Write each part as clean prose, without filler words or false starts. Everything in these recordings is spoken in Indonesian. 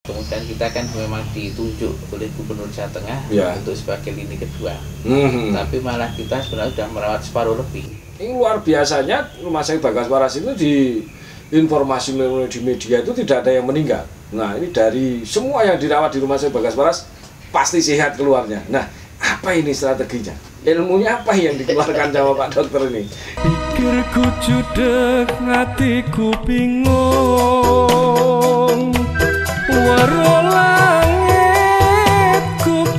Kemudian kita kan memang ditunjuk oleh Gubernur Jawa Tengah untuk sebagai lini kedua. Tapi malah kita sebenarnya sudah merawat separuh lebih. Ini luar biasanya Rumah Sakit Bagaswaras itu di informasi di media itu tidak ada yang meninggal. Nah ini dari semua yang dirawat di Rumah Sakit Bagaswaras pasti sehat keluarnya. Nah apa ini strateginya? Ilmunya apa yang dikeluarkan sama Pak Dokter ini? Pikirku judek, hatiku bingung. Waro langitku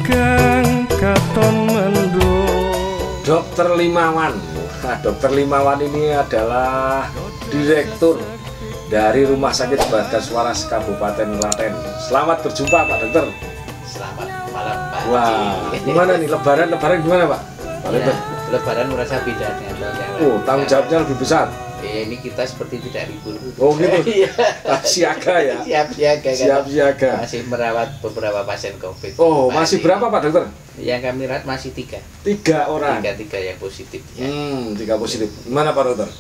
kang katon mendung. Dokter Limawan. Nah, Dokter Limawan ini adalah direktur dari Rumah Sakit Bagaswaras Kabupaten Klaten. Selamat berjumpa Pak Dokter. Selamat malam Pak. Wah, gimana nih Lebaran gimana Pak? Pak ya, Lebaran merasa beda dengan tahun yang lalu. Oh, tanggung jawabnya lebih besar. Ini kita seperti tidak libur. Oh gitu. Siaga ya. Siap-siaga. Masih merawat beberapa pasien COVID. Oh, masih berapa Pak Dokter? Yang kami rawat masih 3. 3 orang. 3 yang positif. Ya. 3 positif. Gimana Pak Dokter?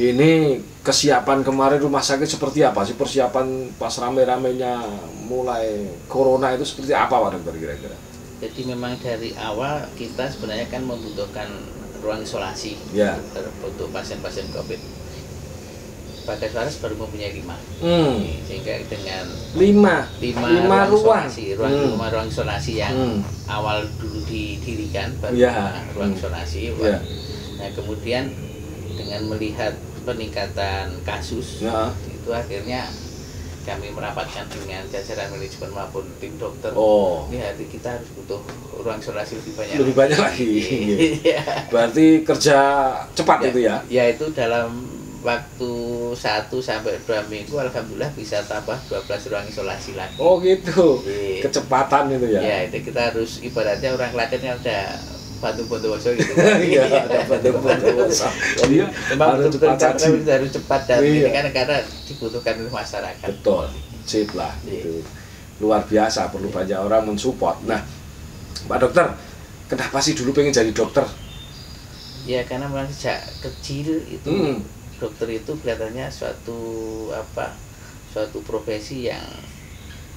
Ini kesiapan kemarin rumah sakit seperti apa sih? Persiapan pas rame-ramenya mulai corona itu seperti apa Pak Dokter kira-kira? Jadi memang dari awal kita sebenarnya kan membutuhkan ruang isolasi untuk pasien-pasien COVID. Bagaswaras baru mempunyai 5. Sehingga dengan 5 ruang isolasi yang awal dulu didirikan baru ruang isolasi. Nah kemudian dengan melihat peningkatan kasus itu akhirnya kami merapatkan dengan jajaran manajemen maupun tim dokter. Ini hari kita harus butuh ruang isolasi lebih banyak lagi. Berarti kerja cepat itu ya? Ya itu dalam waktu 1 sampai 2 minggu alhamdulillah bisa tambah 12 ruang isolasi lagi. Oh gitu. Kecepatan itu ya? Ya itu kita harus ibaratnya orang Klaten kan ada bantu-bantu gitu. Iya, ada bantu-bantu. Jadi memang harus cepat dan ini kan karena dibutuhkan oleh masyarakat. Betul, sip lah. Itu luar biasa, perlu banyak orang mensupport. Nah, Pak Dokter, kenapa sih dulu pengen jadi dokter? Ya karena memang sejak kecil itu dokter itu kelihatannya suatu profesi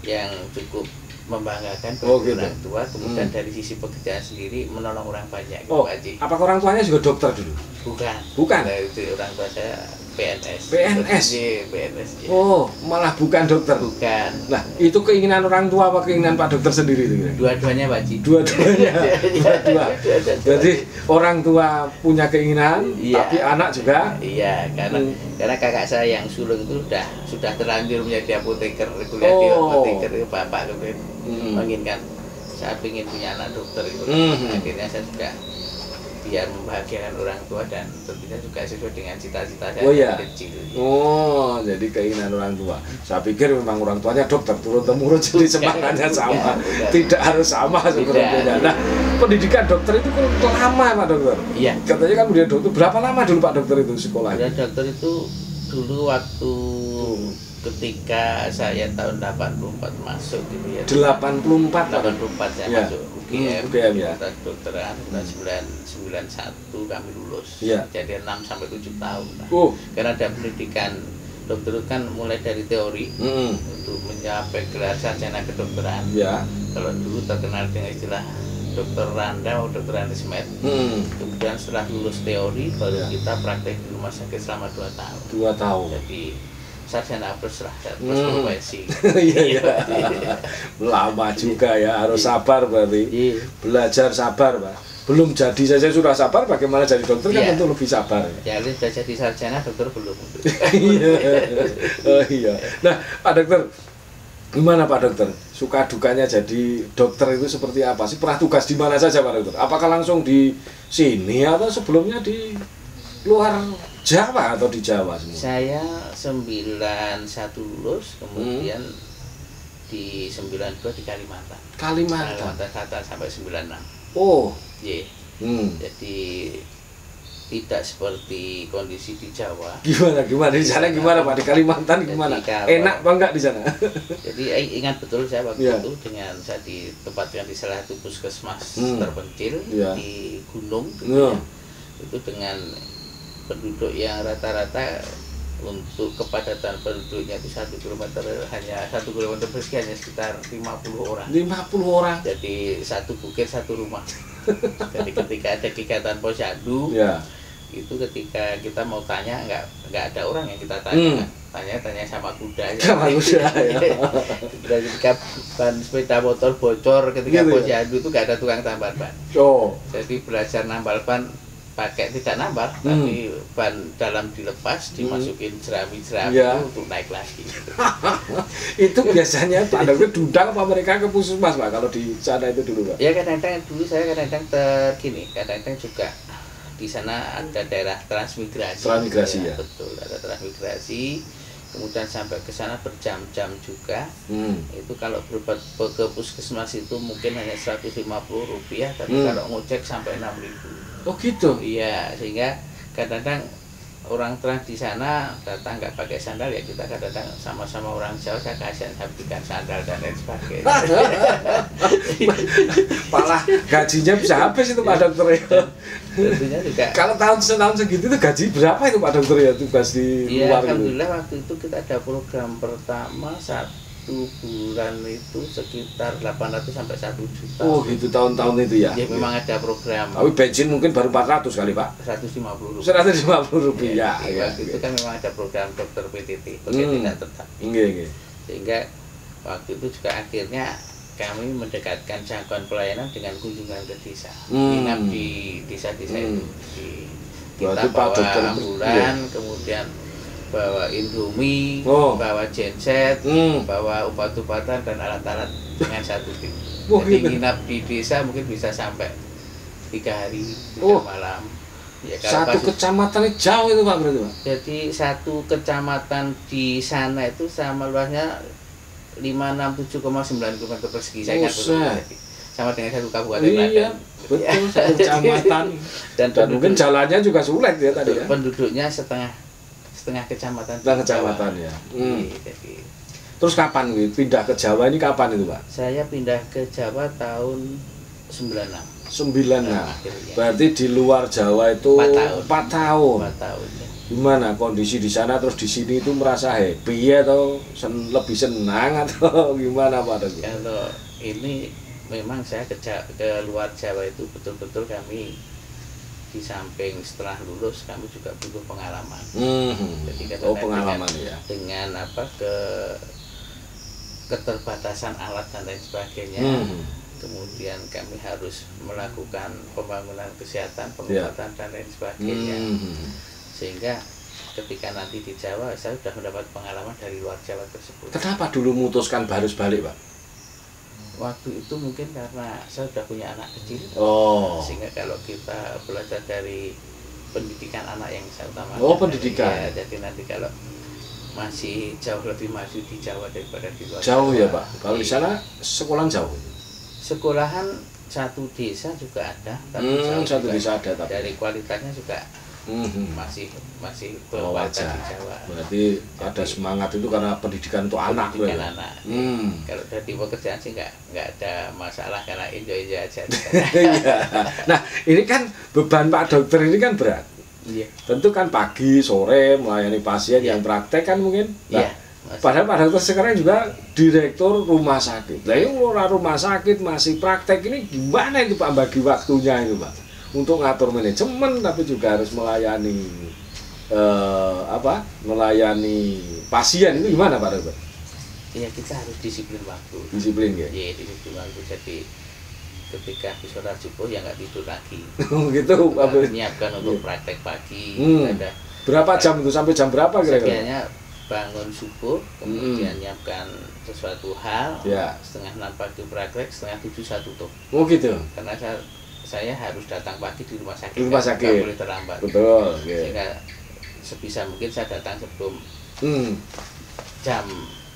yang cukup membanggakan bagi orang tua. Kemudian dari sisi pekerjaan sendiri menolong orang banyak. Apakah orang tuanya juga dokter dulu? Bukan. Nah, itu orang tua saya PNS. PNS. Oh, malah bukan dokter. Bukan. Nah, itu keinginan orang tua apa keinginan Pak Dokter sendiri itu? Dua-duanya Pak Ji. Dua-duanya. Jadi orang tua punya keinginan, tapi anak juga. Iya, karena kakak saya yang sulung itu sudah terlanjur menjadi apoteker, kuliah di apoteker itu bapak menginginkan saya ingin punya anak dokter itu. Akhirnya saya juga biar membahagiakan orang tua dan tentunya juga sesuai dengan cita-cita saya dari kecil. Oh, jadi keinginan orang tua. Saya pikir memang orang tuanya dokter turun-temurun jadi semangatnya sama. Tidak harus sama sebenarnya. Nah, pendidikan dokter itu lama Pak Dokter. Iya. Katanya kan udah dokter. Berapa lama dulu Pak Dokter itu sekolahnya? Dokter itu dulu waktu ketika saya tahun 84 masuk gitu ya. 84 saya masuk UGM ya. Kedokteran tahun 91 kami lulus. Jadi 6 sampai 7 tahun. Karena ada pendidikan dokter itu kan mulai dari teori untuk mencapai gelar sarjana kedokteran. Kalau dulu terkenal dengan istilah dokter Randa atau dokter Anismet. Kemudian setelah lulus teori baru kita praktek di rumah sakit selama 2 tahun. 2 tahun. Jadi sarjana plus lah, plus profesi. Iya. Lama juga ya, harus sabar berarti. Belajar sabar Pak. Belum jadi saja sudah sabar, bagaimana jadi dokter kan tentu lebih sabar. Ya, sudah jadi sarjana dokter belum. Iya. Nah, Pak Dokter, gimana Pak Dokter? Suka dukanya jadi dokter itu seperti apa sih? Pernah tugas di mana saja Pak Dokter? Apakah langsung di sini atau sebelumnya di luar Jawa atau di Jawa semua? Saya 91 lulus, kemudian di 92 di Kalimantan. Kalimantan Selatan sampai 96. Oh. Jadi tidak seperti kondisi di Jawa. Gimana di sana gimana Pak? Di Kalimantan gimana? Enak apa enggak di sana? Jadi ingat betul saya waktu itu dengan saya ditempatkan di salah satu puskesmas terpencil di gunung, itu dengan penduduk yang rata-rata untuk kepadatan penduduknya itu 1 kilometer hanya 1 kilometer persegi hanya sekitar 50 orang. 50 orang. Jadi satu bukit satu rumah. Jadi ketika ada kegiatan posyandu, ya. Itu ketika kita mau tanya nggak ada orang yang kita tanya, tanya sama kuda ya. Sama kuda ya. Ketika ban sepeda motor bocor ketika gitu, posyandu itu nggak ada tukang tambal ban. Jadi belajar nambal ban pakai tidak nambal, tapi ban dalam dilepas, dimasukin jerami-jerami untuk naik lagi. Itu biasanya Pak Dokter diundang apa mereka ke puskesmas Pak kalau di sana itu dulu Pak? Ya kadang-kadang dulu saya kadang-kadang juga di sana ada daerah transmigrasi. Transmigrasi ya. Betul, ada transmigrasi. Kemudian sampai ke sana berjam-jam juga. Itu kalau berobat ke puskesmas itu mungkin hanya Rp150, tapi kalau ngecek sampai 6.000. Oh gitu. Iya, sehingga kadang-kadang orang trans di sana datang nggak pakai sandal, ya kita kadang-kadang sama-sama orang Jawa, saya kasihan saya berikan sandal dan lain sebagainya. Malah gajinya bisa habis itu Pak Dokter ya. Tentunya juga. Kalau tahun segitu itu gaji berapa itu Pak Dokter ya tugas di luar itu? Alhamdulillah waktu itu kita ada program pertama 1 bulan itu sekitar 800 sampai 1 juta. Oh gitu tahun-tahun itu ya? Ya memang ada program. Tapi bensin mungkin baru 400 kali Pak? Rp150. Rp150 ya. Waktu itu kan memang ada program dokter PTT, tidak tetap. Sehingga waktu itu juga akhirnya kami mendekatkan jangkauan pelayanan dengan kunjungan ke desa. Inap di desa-desa itu. Kita bawa ambulan, kemudian bawa Indomie, bawa genset, bawa obat-obatan dan alat-alat dengan satu tim. Jadi nginap di desa mungkin bisa sampai 3 hari 3 malam. Ya, satu kecamatan jauh itu Pak berarti Pak? Jadi satu kecamatan di sana itu sama luasnya 567,9 km persegi. Saya sama dengan satu kabupaten. Iya, betul, satu kecamatan. Dan mungkin jalannya juga sulit ya tadi ya. Penduduknya setengah kecamatan. Setengah kecamatan ya. Jadi, terus kapan pindah ke Jawa ini kapan itu Pak? Saya pindah ke Jawa tahun 96. Berarti di luar Jawa itu 4 tahun. Ya. Gimana kondisi di sana terus di sini itu merasa happy atau lebih senang atau gimana Pak? Kalau ini memang saya ke luar Jawa itu betul-betul kami di samping setelah lulus kami juga butuh pengalaman. Jadi pengalaman dengan keterbatasan alat dan lain sebagainya. Kemudian kami harus melakukan pembangunan kesehatan, pengobatan dan lain sebagainya. Sehingga ketika nanti di Jawa saya sudah mendapat pengalaman dari luar Jawa tersebut. Kenapa dulu memutuskan harus balik Pak? Waktu itu mungkin karena saya sudah punya anak kecil, sehingga kalau kita belajar dari pendidikan anak yang saya utamakan. Pendidikan. Ya, jadi nanti kalau masih jauh lebih maju di Jawa daripada di luar jauh Jawa. Ya Pak? Kalau di sana sekolahan jauh? Sekolahan satu desa juga ada, tapi satu desa ada, tapi dari kualitasnya juga masih wajar di Jawa. Berarti ada semangat itu karena pendidikan untuk anak. Kalau dari pekerjaan sih nggak ada masalah karena enjoy aja. Nah ini kan beban Pak Dokter ini kan berat. Iya. Tentu kan pagi sore melayani pasien yang praktek kan mungkin. Padahal Pak Dokter sekarang juga direktur rumah sakit. Nah ini rumah sakit masih praktek ini gimana itu Pak bagi waktunya itu Pak? Untuk ngatur manajemen tapi juga harus melayani melayani pasien itu gimana Pak Dokter? Ya kita harus disiplin waktu. Disiplin ya? Iya disiplin waktu. Jadi ketika habis sholat subuh ya nggak tidur lagi. Gitu. Menyiapkan untuk praktek pagi. Ada berapa jam itu sampai jam berapa kira-kira? Bangun subuh, kemudian nyiapkan sesuatu hal, 5:30 pagi praktek, 6:30 saya tutup. Oh gitu. Karena saya harus datang pagi di rumah sakit. Di rumah sakit. Nggak boleh terlambat. Betul. Sehingga sebisa mungkin saya datang sebelum jam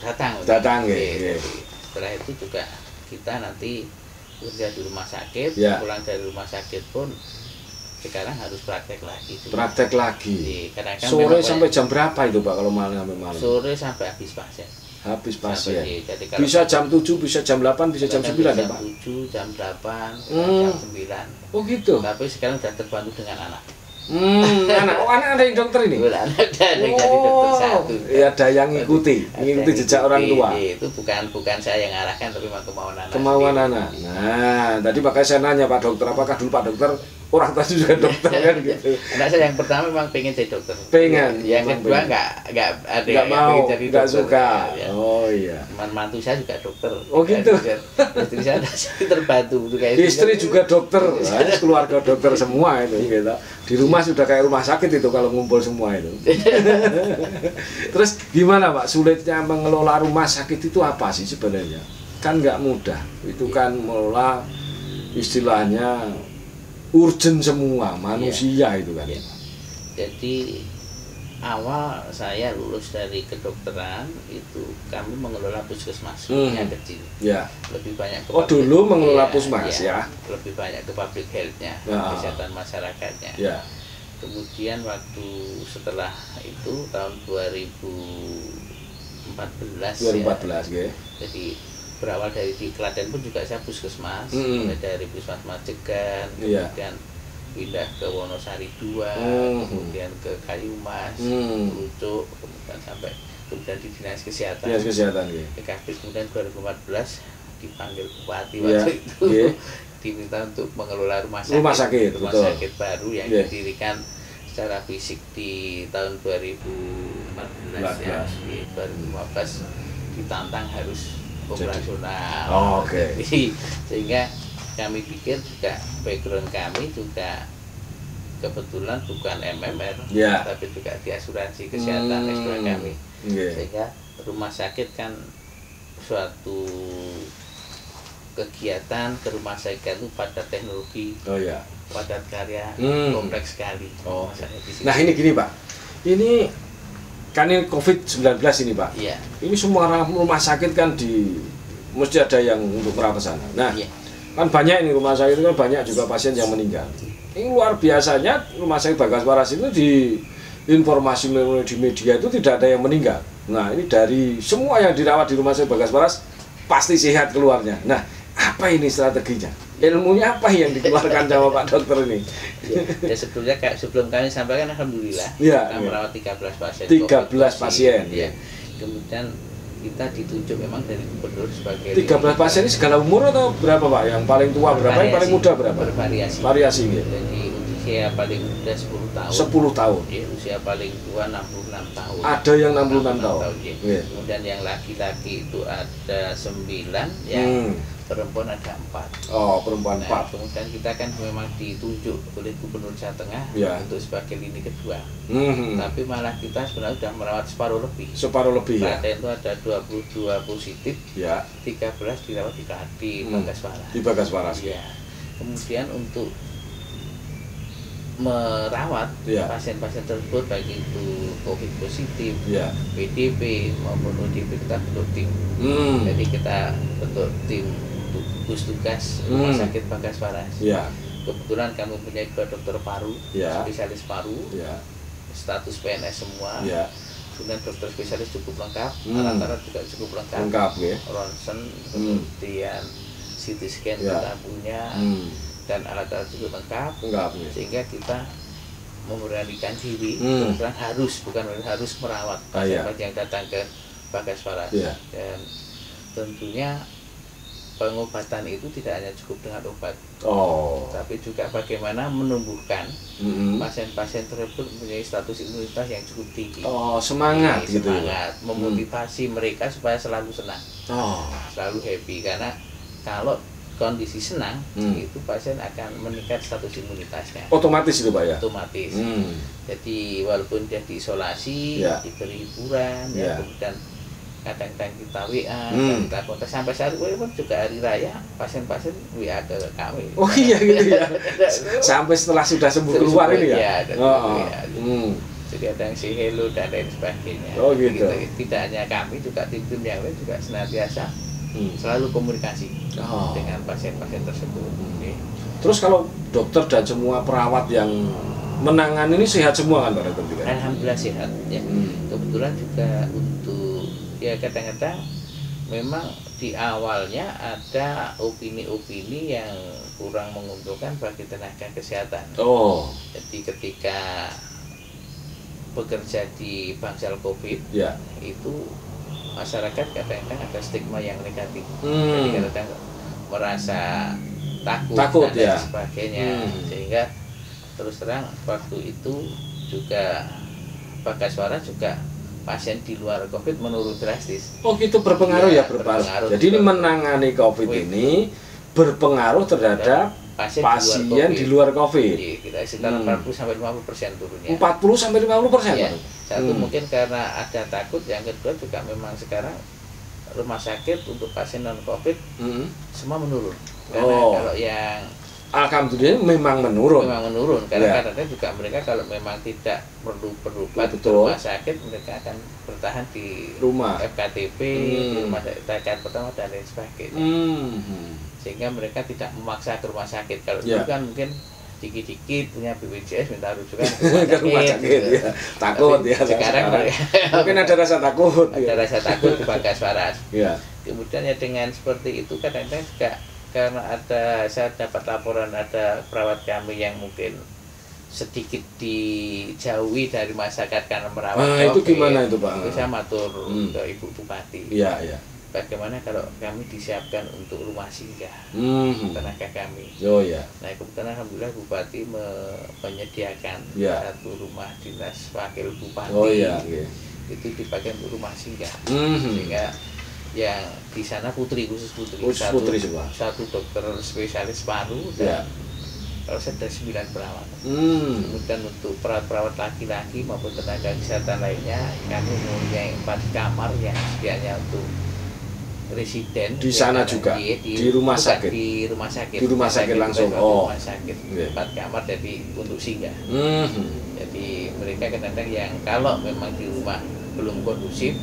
datang. Setelah itu juga kita nanti kerja di rumah sakit, pulang dari rumah sakit pun sekarang harus praktek lagi. Praktek lagi. Sore sampai jam berapa itu Pak kalau malam sampai malam? Sore sampai habis pasien. Habis pasien. Bisa jam 7, bisa jam 8, bisa jam 9 ya Pak? Jam 7, jam 8, jam 9. Oh gitu. Tapi sekarang sudah terbantu dengan anak. Anak ada yang dokter ini? Ada yang jadi dokter satu. Ya ada yang ngikuti jejak orang tua. Itu bukan saya yang arahkan, tapi memang kemauan anak. Kemauan anak. Nah, tadi makanya saya nanya Pak Dokter, apakah dulu Pak Dokter orang tua juga dokter kan gitu? Anak saya yang pertama memang pengen jadi dokter. Pengen. Yang kedua nggak ada yang mau, jadi nggak dokter. suka. Ya. Oh iya. Mantu saya juga dokter. Oh gitu. Istri saya terbantu kayak istri juga dokter, keluarga dokter semua itu gitu. Di rumah sudah kayak rumah sakit itu kalau ngumpul semua itu. Terus gimana Pak, sulitnya mengelola rumah sakit itu apa sih sebenarnya? Kan nggak mudah, itu kan mengelola istilahnya urgent semua manusia itu kan. Jadi awal saya lulus dari kedokteran itu kami mengelola puskesmas yang kecil. Ya. Lebih banyak ke dulu mengelola puskesmas ya. Lebih banyak ke public health-nya, kesehatan masyarakatnya. Ya. Kemudian waktu setelah itu tahun 2014 ya. Jadi berawal dari di Klaten pun juga saya puskesmas, dari puskesmas Majegan, kemudian pindah ke Wonosari 2, kemudian ke Kayumas, Lucuk, kemudian di Dinas Kesehatan. Dinas Kesehatan ya. Kemudian 2014 dipanggil bupati waktu itu. Diminta untuk mengelola rumah sakit baru yang didirikan secara fisik di tahun 2014 ya. Di 2015 ditantang harus operasional. Sehingga kami pikir juga background kami juga kebetulan bukan MMR, tapi juga di asuransi kesehatan S2 kami. Sehingga rumah sakit kan suatu kegiatan ke rumah sakit itu padat teknologi, padat karya, kompleks sekali. Nah ini gini Pak, ini kan ini COVID-19 ini Pak. Ini semua rumah sakit kan mesti ada yang untuk merawat sana. Nah, kan banyak ini rumah sakit itu kan banyak juga pasien yang meninggal. Ini luar biasanya rumah sakit Bagaswaras itu di informasi di media itu tidak ada yang meninggal. Nah ini dari semua yang dirawat di rumah sakit Bagaswaras pasti sehat keluarnya. Nah apa ini strateginya? Ilmunya apa yang dikeluarkan sama Pak Dokter ini? Ya sebetulnya sebelum kami sampaikan alhamdulillah kita merawat 13 pasien. 13 pasien. Kemudian kita ditunjuk memang dari gubernur sebagai 13 pasien ini segala umur atau berapa Pak? Yang paling tua berapa? Yang paling muda berapa? Bervariasi. Variasi gitu. Jadi usia paling muda 10 tahun. 10 tahun. Usia paling tua 66 tahun. Ada yang 66 tahun. Kemudian yang laki-laki itu ada 9, yang perempuan ada 4. Oh, perempuan 4. Kemudian kita kan memang ditunjuk oleh Gubernur Jawa Tengah untuk sebagai lini kedua. Tapi malah kita sebenarnya sudah merawat separuh lebih. Separuh lebih ya. Klaten itu ada 22 positif. 13 dirawat di Bagaswaras. Di Bagaswaras. Kemudian untuk merawat pasien-pasien tersebut baik itu COVID positif, PDP maupun ODP, kita bentuk tim. Jadi kita bentuk tim gugus tugas rumah sakit Bagaswaras. Kebetulan kami punya 2 dokter paru, spesialis paru, status PNS semua. Kemudian dokter spesialis cukup lengkap, alat-alat juga cukup lengkap, ronsen, kemudian CT scan kita punya. Dan alat-alat juga lengkap, sehingga kita memberanikan diri bukan harus merawat pasien yang datang ke Bagaswaras. Dan tentunya pengobatan itu tidak hanya cukup dengan obat, tapi juga bagaimana menumbuhkan pasien-pasien tersebut mempunyai status imunitas yang cukup tinggi. Semangat gitu. Semangat, memotivasi mereka supaya selalu senang, selalu happy, karena kalau kondisi senang, itu pasien akan meningkat status imunitasnya. Otomatis itu Pak ya? Otomatis. Jadi walaupun dia diisolasi, diberi hiburan, kemudian kadang-kadang kita WA, kita kontak sampai saat ini pun juga hari raya pasien-pasien WA ke kami. Oh iya gitu ya? Sampai setelah sudah sembuh keluar ini ya? Jadi ada yang say hello dan lain sebagainya. Gitu. Tidak hanya kami, juga tim-tim yang lain juga senantiasa selalu komunikasi dengan pasien-pasien tersebut. Terus kalau dokter dan semua perawat yang menangani ini sehat semua kan Pak Dokter? Alhamdulillah sehat. Kebetulan juga untuk kadang-kadang memang di awalnya ada opini-opini yang kurang menguntungkan bagi tenaga kesehatan. Jadi ketika bekerja di bangsal COVID, itu masyarakat kadang-kadang ada stigma yang negatif. Jadi kadang-kadang merasa takut dan sebagainya, sehingga terus terang waktu itu juga Bagaskara juga pasien di luar COVID menurun drastis. Gitu berpengaruh ya berpengaruh. Jadi ini menangani COVID ini berpengaruh terhadap pasien di luar COVID. Kita sekitar 40-50% turunnya. 40-50%. Ya. Satu mungkin karena ada takut, yang kedua juga memang sekarang rumah sakit untuk pasien non COVID semua menurun. Karena kalau yang alhamdulillah memang menurun. Karena kadang-kadang juga mereka kalau memang tidak perlu berobat ke rumah sakit, mereka akan bertahan di rumah FKTP, di rumah sakit pertama dan lain sebagainya. Sehingga mereka tidak memaksa ke rumah sakit. Kalau dulu kan mungkin dikit-dikit punya BPJS minta rujukan ke rumah sakit, takut. Tapi sekarang mungkin ada rasa takut. Ada rasa takut di Bagaskara. Kemudian ya dengan seperti itu kadang-kadang juga karena saya dapat laporan ada perawat kami yang mungkin sedikit dijauhi dari masyarakat karena merawat itu gimana itu Pak? Itu saya matur ke Ibu Bupati. Bagaimana kalau kami disiapkan untuk rumah singgah tenaga kami. Nah kebetulan alhamdulillah Bupati menyediakan satu rumah dinas wakil Bupati. Itu dipakai untuk rumah singgah. Sehingga yang di sana khusus putri satu dokter spesialis paru dan kalau saya ada 9 perawat. Kemudian untuk perawat laki-laki maupun tenaga kesehatan lainnya kami mempunyai 4 kamar yang sedianya untuk residen di sana juga di rumah sakit. Di rumah sakit langsung. Rumah sakit 4 kamar jadi untuk singgah. Jadi mereka kadang-kadang yang kalau memang di rumah belum kondusif,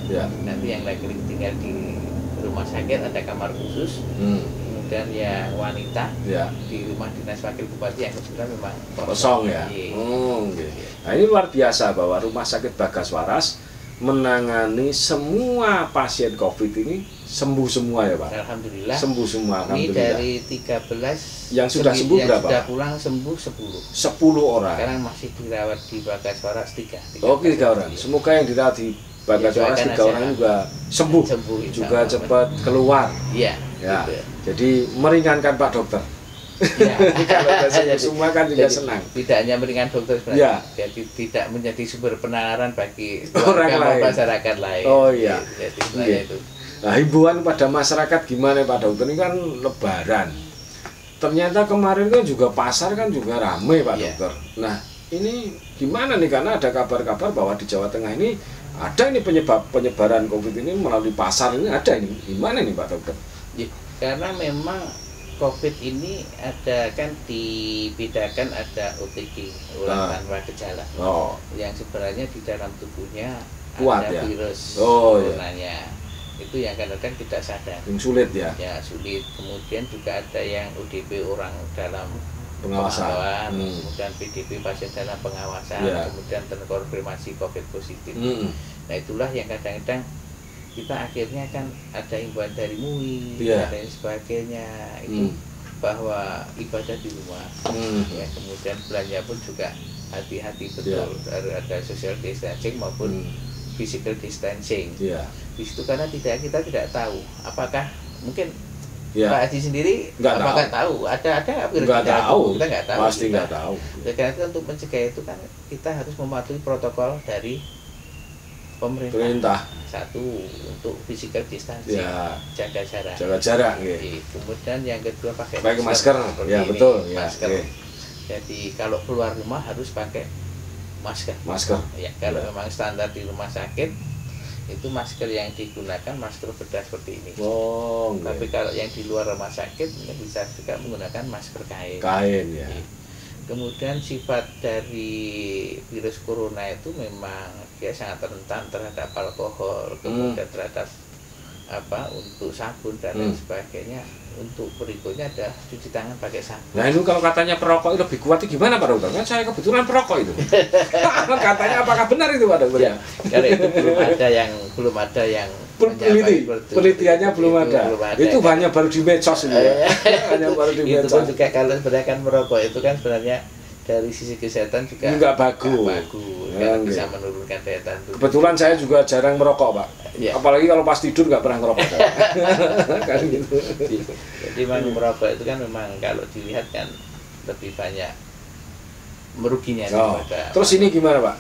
nanti yang lagi tinggal di rumah sakit ada kamar khusus. Kemudian yang wanita di rumah dinas wakil bupati yang kebetulan memang kosong ya. Nah ini luar biasa bahwa rumah sakit Bagaskara menangani semua pasien COVID ini sembuh semua ya Pak. Alhamdulillah. Sembuh semua. Ini dari 13 yang sudah sembuh berapa? Sudah pulang sembuh 10 orang. Sekarang masih dirawat di Bagaskara 3 orang. Semoga yang dirawat di Bagaskara 3 orang juga sembuh juga cepat keluar. Gitu. Jadi meringankan Pak Dokter. Kalau semua kan juga senang. Tidak hanya meringankan dokter sebenarnya. Jadi tidak menjadi sumber penularan bagi orang lain, masyarakat lain. Jadi itu. Nah, himbauan pada masyarakat gimana Pak Dokter? Ini kan Lebaran. Ternyata kemarin kan juga pasar kan juga ramai Pak Dokter. Nah, ini gimana nih, karena ada kabar-kabar bahwa di Jawa Tengah ini ada ini penyebaran COVID ini melalui pasar ini ada ini. Gimana nih Pak Dokter? Karena memang COVID ini ada kan dibedakan ada OTG, orang tanpa gejala, yang sebenarnya di dalam tubuhnya kuat, ada virus coronanya. Itu yang kadang-kadang tidak sadar. Yang sulit ya? Ya sulit. Kemudian juga ada yang ODP orang dalam pengawasan, kemudian PDP pasien dalam pengawasan, kemudian terkonfirmasi COVID positif. Nah itulah yang kadang-kadang kita akhirnya kan ada imbauan dari MUI dan lain sebagainya itu bahwa ibadah di rumah, kemudian belanja pun juga hati-hati betul, ada social distancing maupun physical distancing. Di situ karena kita tidak tahu apakah mungkin Pak Haji sendiri apakah tahu ada nggak tahu, kita nggak tahu, pasti nggak tahu. Karena untuk mencegah itu kan kita harus mematuhi protokol dari pemerintah. Satu untuk physical distancing, jaga jarak. Kemudian yang kedua pakai masker. Betul. Masker. Jadi kalau keluar rumah harus pakai masker. Ya, kalau memang standar di rumah sakit itu masker yang digunakan masker bedah seperti ini. Tapi kalau yang di luar rumah sakit bisa juga menggunakan masker kain. Kemudian sifat dari virus corona itu memang dia sangat rentan terhadap alkohol, kemudian terhadap untuk sabun dan lain sebagainya. Untuk berikutnya ada cuci tangan pakai sabun. Nah itu kalau katanya perokok itu lebih kuat, gimana Pak Dokter? Kan saya kebetulan perokok itu. Katanya apakah benar itu Pak Dokter? Karena itu belum ada yang penelitiannya belum ada. Itu hanya baru di medsos itu ya. Hanya baru di medsos. Itu kan juga kalau sebenarnya kan merokok itu kan sebenarnya dari sisi kesehatan juga nggak bagus. Kan bisa menurunkan daya tahan tubuh. Kebetulan saya juga jarang merokok, Pak. Ya. Apalagi kalau pas tidur nggak pernah ngerokok. Kan gitu. Jadi memang merokok itu kan memang kalau dilihat kan lebih banyak meruginya. Terus ini gimana, Pak?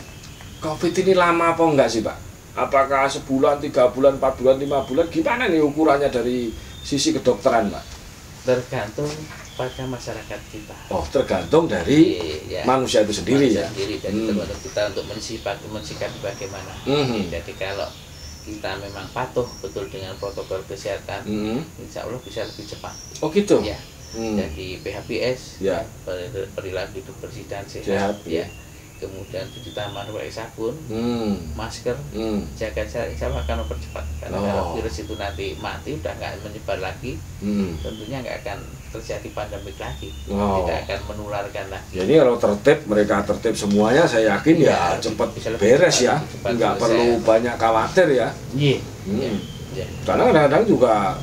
COVID ini lama apa enggak sih, Pak? Apakah sebulan, 3 bulan, 4 bulan, 5 bulan? Gimana nih ukurannya dari sisi kedokteran, Pak? Tergantung pada masyarakat kita. Oh, tergantung dari manusia itu sendiri ya. Sendiri, dan tergantung kita untuk mensikapi bagaimana. Jadi kalau kita memang patuh betul dengan protokol kesehatan, insya Allah bisa lebih cepat. Oh gitu. Ya. Jadi PHBS, perilaku hidup bersih dan sehat. Ya. Kemudian cuci tangan pakai sabun, masker, jaga jarak, insya Allah akan mempercepat. Karena kalau virus itu nanti mati, udah nggak menyebar lagi, tentunya nggak akan terjadi pandemik lagi, tidak akan menularkan lagi. Jadi kalau tertib, mereka tertib semuanya, saya yakin ya cepat beres ya, nggak perlu banyak khawatir ya. Karena kadang-kadang juga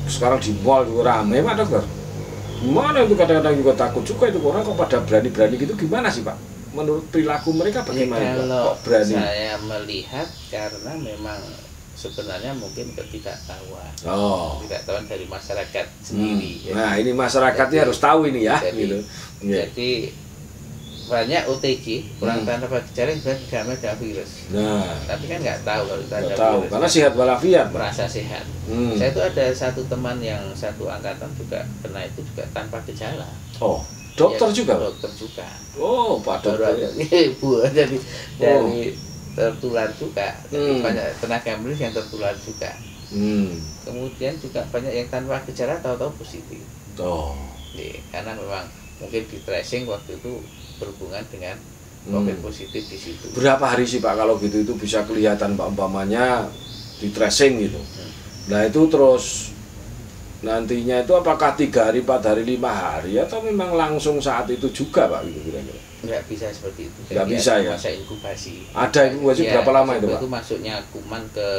sekarang di mall juga rame, Pak Dokter. Gimana itu kadang-kadang juga takut juga itu orang kok pada berani-berani gitu, gimana sih Pak? Menurut perilaku mereka bagaimana? Kalau kok berani? Saya melihat karena memang sebenarnya mungkin ketidaktahuan, ketidaktahuan dari masyarakat sendiri. Nah ini masyarakatnya harus tahu ini ya. Jadi banyak OTG, orang tanpa gejala yang sebenarnya ada virus. Tapi kan nggak tahu kalau itu ada virus. Karena sehat walafiat. Merasa sehat. Saya itu ada satu teman yang satu angkatan juga kena itu juga tanpa gejala. Oh. Dokter juga? Dokter juga. Oh, Pak Dokter. Ibu dari tertular juga. Banyak tenaga medis yang tertular juga. Kemudian juga banyak yang tanpa gejala tahu-tahu positif. Karena memang mungkin di tracing waktu itu berhubungan dengan COVID positif di situ. Berapa hari sih Pak kalau gitu itu bisa kelihatan Pak umpamanya di tracing gitu? Nah itu terus nantinya itu apakah 3 hari, 4 hari, 5 hari atau memang langsung saat itu juga Pak gitu kira-kira? Nggak bisa seperti itu. Nggak bisa ya? Masa inkubasi. Ada inkubasi berapa lama itu Pak? Itu masuknya kuman ke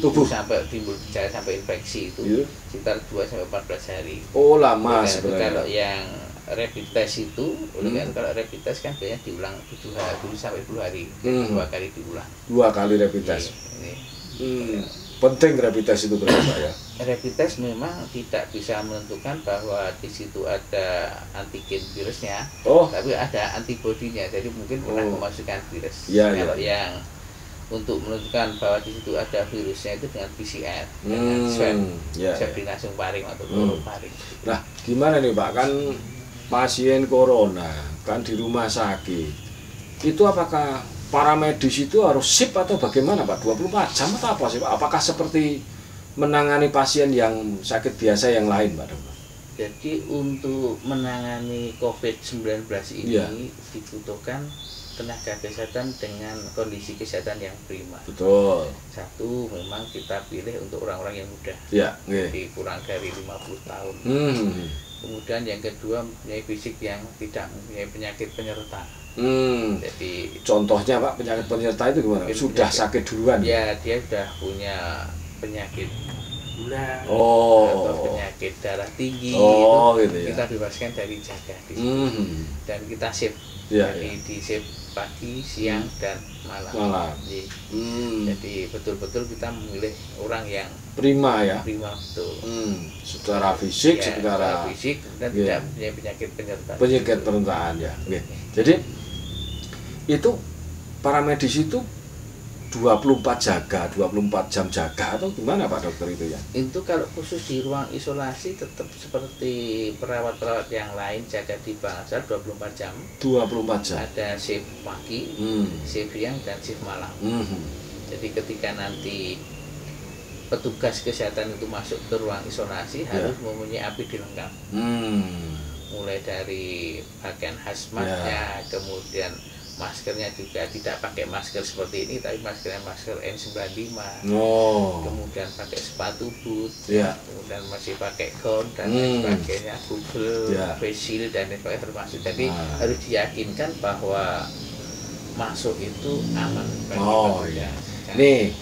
tubuh sampai timbul gejala sampai infeksi itu sekitar 2-14 hari. Oh lama sebenarnya. Kalau yang rapid test itu, kalau rapid test kan biasanya diulang 7 sampai 10 hari, 2 kali diulang. 2 kali rapid test. Penting rapid test itu berapa ya? Rapid test memang tidak bisa menentukan bahwa di situ ada antigen virusnya, tapi ada antibodinya, jadi mungkin pernah memasukkan virus. Kalau yang untuk menentukan bahwa di situ ada virusnya itu dengan PCR, dengan swab di nasofaring paring atau orofaring. Nah, gimana nih Pak, kan pasien corona kan di rumah sakit, itu apakah para medis itu harus shift atau bagaimana Pak? 24 jam atau apa sih Pak? Apakah seperti menangani pasien yang sakit biasa yang lain Pak Dokter? Jadi untuk menangani COVID-19 ini dibutuhkan tenaga kesehatan dengan kondisi kesehatan yang prima. Betul. Satu, memang kita pilih untuk orang-orang yang muda, jadi kurang dari 50 tahun. Kemudian yang kedua, mempunyai fisik yang tidak mempunyai penyakit penyerta. Jadi contohnya Pak, penyakit penyerta itu gimana? Sudah sakit duluan? Ya, dia sudah punya penyakit gula atau penyakit darah tinggi, itu kita bebaskan dari jaga di situ. Dan kita save, jadi di save pagi, siang, dan malam. Jadi betul-betul kita memilih orang yang prima ya. Prima betul. Secara fisik, secara fisik dan tidak punya penyakit penyerta. Penyakit penyertaan ya. Jadi itu para medis itu 24 jam jaga atau gimana Pak Dokter itu ya? Itu kalau khusus di ruang isolasi tetap seperti perawat-perawat yang lain jaga di bangsal 24 jam. 24 jam. Ada shift pagi, shift siang dan shift malam. Jadi ketika nanti petugas kesehatan itu masuk ke ruang isolasi harus mempunyai APD lengkap. Mulai dari pakaian hazmatnya, kemudian maskernya juga tidak pakai masker seperti ini, tapi maskernya masker N95. Kemudian pakai sepatu boot, kemudian masih pakai gaun dan sebagainya, Google, face shield dan sebagainya termasuk. Jadi harus diyakinkan bahwa masuk itu aman. Nih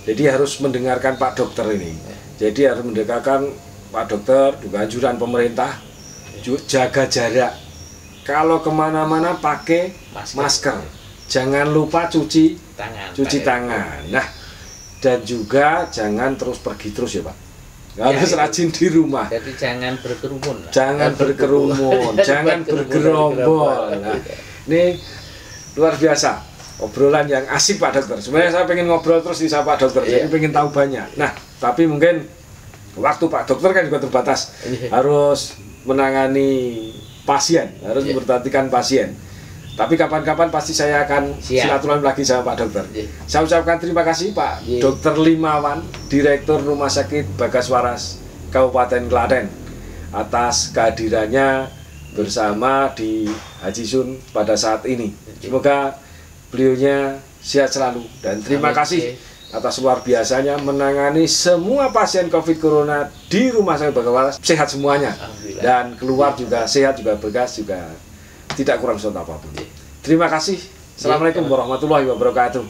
Jadi harus mendengarkan Pak Dokter ini. Jadi harus mendengarkan Pak Dokter, juga anjuran pemerintah, jaga jarak. Kalau kemana-mana pakai masker. Jangan lupa cuci tangan. Nah, dan juga jangan terus pergi terus ya Pak. Harus rajin di rumah. Jadi jangan berkerumun. Jangan berkerumun, jangan bergerombol. Nah, ini luar biasa. Obrolan yang asik Pak Dokter. Sebenarnya saya pengen ngobrol terus di Pak Dokter, jadi pengen tahu banyak. Nah, tapi mungkin waktu Pak Dokter kan juga terbatas. Harus menangani pasien, harus memperhatikan pasien. Tapi kapan-kapan pasti saya akan silaturahmi lagi sama Pak Dokter. Saya ucapkan terima kasih Pak Dokter Limawan, Direktur Rumah Sakit Bagas Waras Kabupaten Klaten, atas kehadirannya bersama di Haji Sun pada saat ini. Semoga beliaunya sehat selalu, dan terima kasih atas luar biasanya menangani semua pasien COVID Corona di Rumah Sakit Bagas Waras, sehat semuanya, dan keluar juga sehat, juga bergas, juga tidak kurang suatu apapun. Terima kasih. Assalamualaikum warahmatullahi wabarakatuh.